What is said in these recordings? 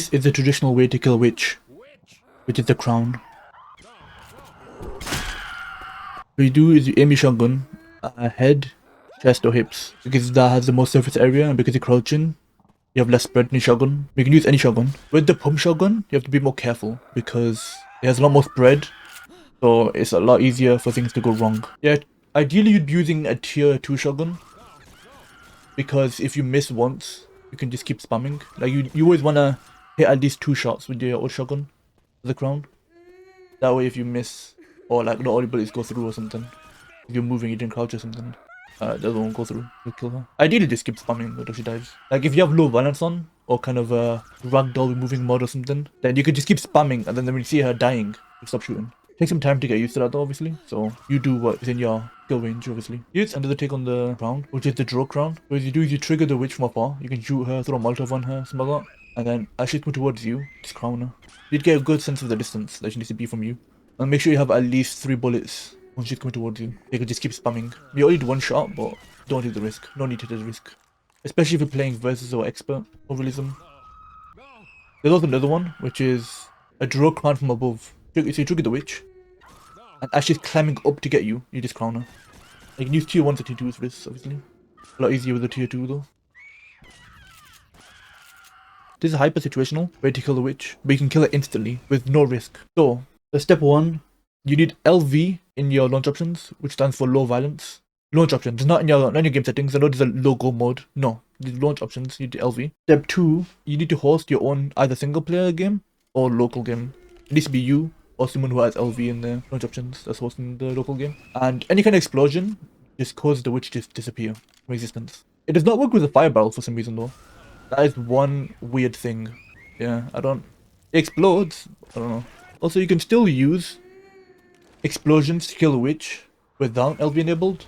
This is the traditional way to kill a witch, which is the crown. What you do is you aim your shotgun at head, chest or hips, because that has the most surface area, and because you're crouching, you have less spread in your shotgun. You can use any shotgun. With the pump shotgun, you have to be more careful because it has a lot more spread, so it's a lot easier for things to go wrong. Yeah, ideally you'd be using a tier 2 shotgun, because if you miss once, you can just keep spamming. Like you always want to hit at least 2 shots with your old shotgun, the crown. That way if you miss, or like not all your bullets go through or something, if you're moving, you didn't crouch or something, the other one go through, you'll kill her. Ideally just keep spamming until she dies. Like if you have low violence on, or kind of a ragdoll moving mod or something, then you could just keep spamming, and then when you see her dying, you stop shooting. Take some time to get used to that though, obviously, so you do what is in your skill range, obviously. Here's another take on the crown, which is the draw crown. What you do is you trigger the witch from afar, you can shoot her, throw a Molotov on her, something like that, and then as she comes towards you, just crown her. You'd get a good sense of the distance that she needs to be from you. And make sure you have at least 3 bullets when she's coming towards you. You can just keep spamming. You only do 1 shot, but don't take the risk. No need to take the risk. Especially if you're playing versus or expert or realism. There's also another one, which is a draw crown from above. So you trigger the witch, and as she's climbing up to get you, you just crown her. You can use tier 1s or tier 2s for this, obviously. A lot easier with the tier 2 though. This is hyper situational, way to kill the witch, but you can kill it instantly with no risk. So, step 1, you need LV in your launch options, which stands for low violence. Launch options, not in your game settings. I know there's a logo mode. No, the launch options, you need LV. Step 2, you need to host your own either single player game or local game. It needs to be you or someone who has LV in their launch options that's hosting the local game. And any kind of explosion just causes the witch to disappear from existence. It does not work with the fire barrel for some reason though. That is one weird thing. Yeah, it explodes. I don't know. Also, you can still use explosions to kill a witch without LV enabled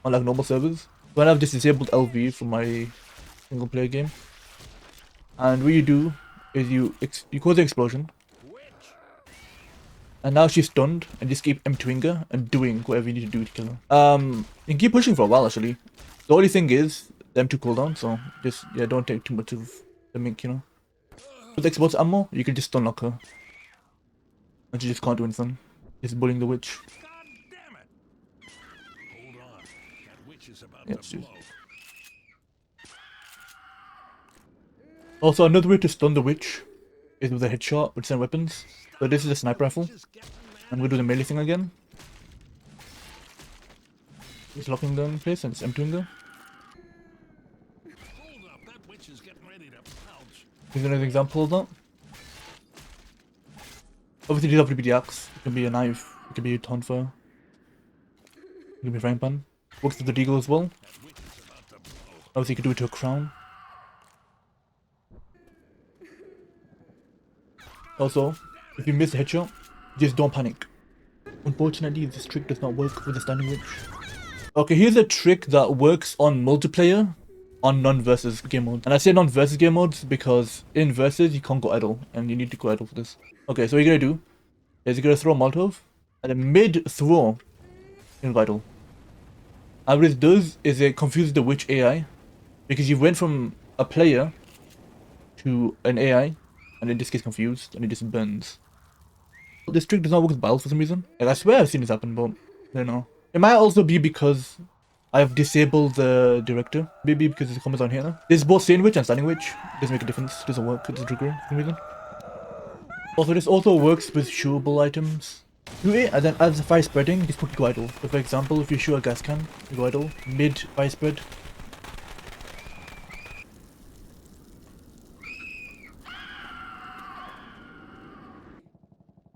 on like normal servers. So I've just disabled LV from my single player game. And what you do is you cause an explosion. And now she's stunned, and just keep M2ing her and doing whatever you need to do to kill her. You can keep pushing for a while actually. The only thing is the M2 cooldown, so just don't take too much of the mink, you know. With explosive ammo, you can just stun lock her. And she just can't do anything. Just bullying the witch. Yeah, also, another way to stun the witch is with a headshot with certain weapons. So this is a sniper rifle. I'm gonna do the melee thing again. Just locking them in place and just M2ing them. Here's another example of that. Obviously, these have to be the axe. It can be a knife. It can be a tonfa. It can be a frying pan. Works with the deagle as well. Obviously, you can do it to a crown. Also, if you miss a headshot, just don't panic. Unfortunately, this trick does not work with the standing witch. Okay, here's a trick that works on multiplayer on non-versus game modes. And I say non-versus game modes because in versus you can't go idle, and you need to go idle for this. Okay, so what you're gonna do is you're gonna throw a Molotov, and then mid-throw, you go idle. And what it does is it confuses the witch AI, because you went from a player to an AI, and it just gets confused, and it just burns. This trick does not work with Biles for some reason. Like, I swear I've seen this happen, but I don't know. It might also be because I've disabled the director. Maybe because it comes on here now. There's both Sane Witch and Standing Witch. It doesn't make a difference. It doesn't work with the trigger for some reason. Also, this also works with shootable items. Shoot it, and then as the fire spreading, just put go idle. So for example, if you shoot a gas can, you go idle. Mid fire spread.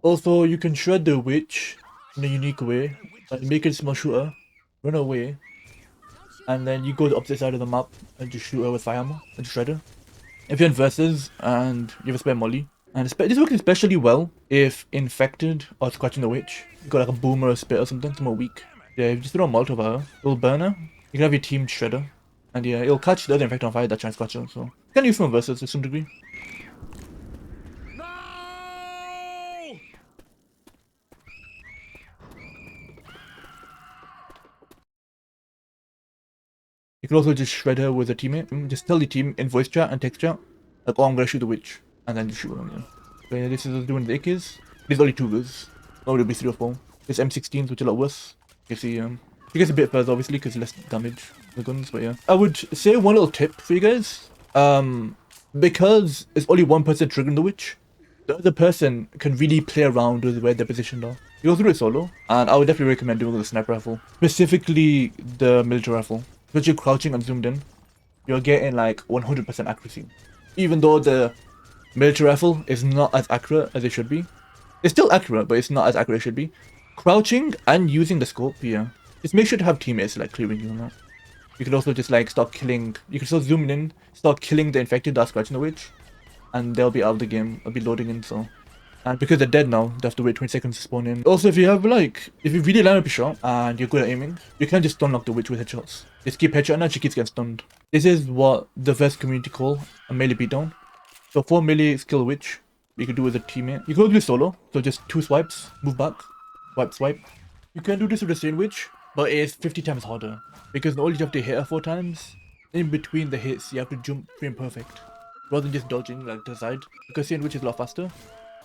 Also, you can shred the witch in a unique way. Like make it a small shooter, run away, and then you go to the opposite side of the map and just shoot her with fire ammo and shred her. If you're in versus and you have a spare molly, and this works especially well if infected or scratching the witch. You got like a boomer or a spit or something, somewhere weak. Yeah, if you just throw a Molotov at her, it'll burn her. You can have your team shred her, and yeah, it'll catch the other infected on fire that tries to scratch her. So you can use from versus to some degree. You can also just shred her with a teammate. Just tell the team in voice chat and text chat, like, oh, I'm gonna shoot the witch. and then you shoot them again. So yeah, this is doing the AKs. There's only 2 guns. Oh, it'll be 3 or 4. This M16s, which are a lot worse. You see, it gets a bit further obviously because less damage the guns, but yeah. I would say one little tip for you guys. Because it's only one person triggering the witch, the other person can really play around with where they're positioned are. You go through it solo, and I would definitely recommend doing the sniper rifle, specifically the military rifle. Because you're crouching and zoomed in, you're getting like 100% accuracy. Even though the military rifle is not as accurate as it should be. It's still accurate, but it's not as accurate as it should be. Crouching and using the scope, yeah. Just make sure to have teammates like clearing you on that. You could also just like start killing, you can start zooming in, start killing the infected that's scratching the witch, and they'll be out of the game, they'll be loading in, so. And because they're dead now, they have to wait 20 seconds to spawn in. Also, if you have like, if you really line up a shot and you're good at aiming, you can just stun lock the witch with headshots. Just keep headshot and she keeps getting stunned. This is what the first community call a melee beatdown. So 4 melee skill witch, you can do with a teammate. You can do this solo, so just 2 swipes, move back, swipe, swipe. You can do this with a same witch, but it is 50 times harder. Because not only do you have to hit her 4 times, in between the hits, you have to jump frame perfect. Rather than just dodging like to the side. Because seeing which is a lot faster.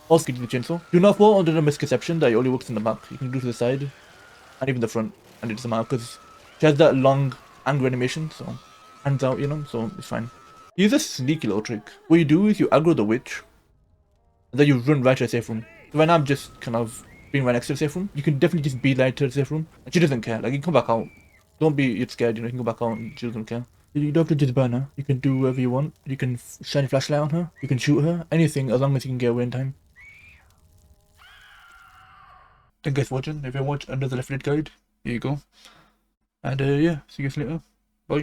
Also, you can do the chainsaw. Do not fall under the misconception that it only works in the back. You can do to the side, and even the front. And it doesn't matter, because she has that long angle animation, so hands out, you know, so it's fine. Use a sneaky little trick. What you do is you aggro the witch, and then you run right to the safe room. So right now I'm just kind of being right next to the safe room. You can definitely just be right to the safe room. And she doesn't care. Like, you can come back out. Don't be scared, you know, you can go back out and she doesn't care. You don't have to just burn her. You can do whatever you want. You can shine a flashlight on her. You can shoot her. Anything, as long as you can get away in time. Thank you guys for watching. If you watch under the left guide, here you go. And yeah, see you guys later.